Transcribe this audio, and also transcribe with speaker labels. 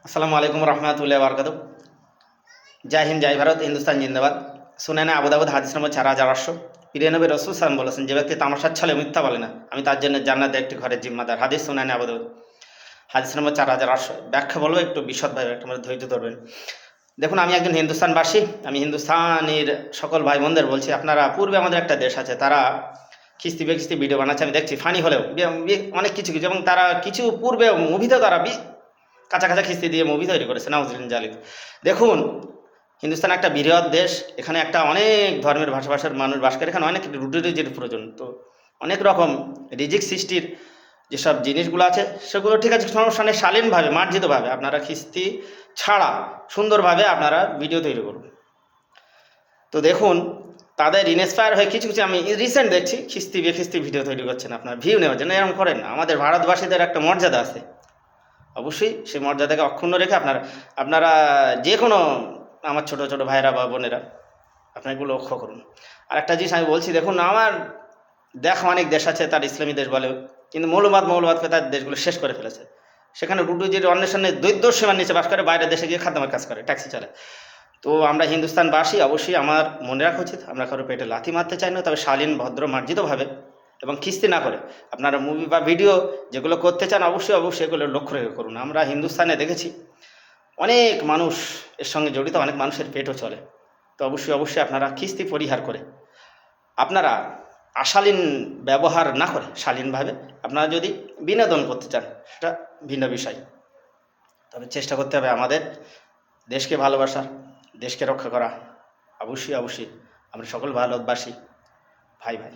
Speaker 1: আসসালামু আলাইকুম রহমতুল্লাহ বরকাত। জয় হিন্দ, জয় ভারত, হিন্দুস্তান জিন্দাবাদ। শুনে না আবুদাবুদ হাদিস নম্বর 4800। প্রিয় নবী রাসূল সাল্লাল্লাহু আলাইহি ওয়াসাল্লাম বলেছেন, যে ব্যক্তি তামাশার ছলে মিথ্যা বলে না, আমি তার জন্য জান্নাতের একটি ঘরের জিম্মাদার। হাদিস শুনে না আবুদাবুদ হাদিস নম্বর 4800। ব্যাখ্যা বলবো একটু বিশদভাবে, একটা ধৈর্য ধরবেন। দেখুন, আমি একজন হিন্দুস্তানবাসী। আমি হিন্দুস্তানের সকল ভাই বোনদের বলছি, আপনারা পূর্বে আমাদের একটা দেশ আছে, তারা খিস্তি বেখিস্তি ভিডিও বানাচ্ছে, আমি দেখছি, ফানি হলেও অনেক কিছু কিছু, এবং তারা কিছু পূর্বে মুভিতেও তারা কাঁচা কাঁচা খিস্তি দিয়ে মুভি তৈরি করেছে। নাউজুবিল্লাহ জালিক। দেখুন, হিন্দুস্তান একটা বৃহৎ দেশ, এখানে একটা অনেক ধর্মের ভাষাভাষার মানুষ বাস করে, এখানে অনেক রুটি রুজির প্রয়োজন। তো অনেক রকম রিজিক সৃষ্টির যেসব জিনিসগুলো আছে সেগুলো ঠিক আছে, সমস্যা নেই, শালীনভাবে মার্জিতভাবে আপনারা খিস্তি ছাড়া সুন্দরভাবে আপনারা ভিডিও তৈরি করুন। তো দেখুন, তাদের ইন্সপায়ার হয়ে কিছু কিছু আমি রিসেন্ট দেখছি খিস্তি বেখিস্তি ভিডিও তৈরি করছেন আপনার ভিউ নেওয়ার জন্য। এরকম করেন না। আমাদের ভারতবাসীদের একটা মর্যাদা আছে, অবশ্যই সেই মর্যাদাকে অক্ষুণ্ণ রেখে আপনারা আপনারা যে কোনো আমার ছোট ছোট ভাইরা বা বোনেরা আপনারা এগুলো লক্ষ্য করুন। আর একটা জিনিস আমি বলছি, দেখুন, আমার দেখা অনেক দেশ আছে, তার ইসলামী দেশ বলে, কিন্তু মৌলবাদকে তার দেশগুলো শেষ করে ফেলেছে। সেখানে রুটুজির অন্বেষণে দৈত্য সীমার নিচে বাস করে, বাইরের দেশে গিয়ে খাদ্যমের কাজ করে, ট্যাক্সি চালায়। তো আমরা হিন্দুস্তানবাসী, অবশ্যই আমার মনে রাখা উচিত, আমরা কারো পেটে লাথি মারতে চাই না, তবে শালীন ভদ্র মার্জিতভাবে এবং খিস্তি না করে আপনারা মুভি বা ভিডিও যেগুলো করতে চান অবশ্যই অবশ্যই এগুলো লক্ষ্য রেখে করুন। আমরা হিন্দুস্তানে দেখেছি অনেক মানুষ এর সঙ্গে জড়িত, অনেক মানুষের পেটও চলে। তো অবশ্যই অবশ্যই আপনারা খিস্তি পরিহার করে আপনারা অশালীন ব্যবহার না করে শালীনভাবে আপনারা যদি বিনোদন করতে চান, সেটা ভিন্ন বিষয়। তবে চেষ্টা করতে হবে আমাদের দেশকে ভালোবাসার, দেশকে রক্ষা করা। অবশ্যই অবশ্যই আমরা সকল ভারতবাসী ভাই ভাই।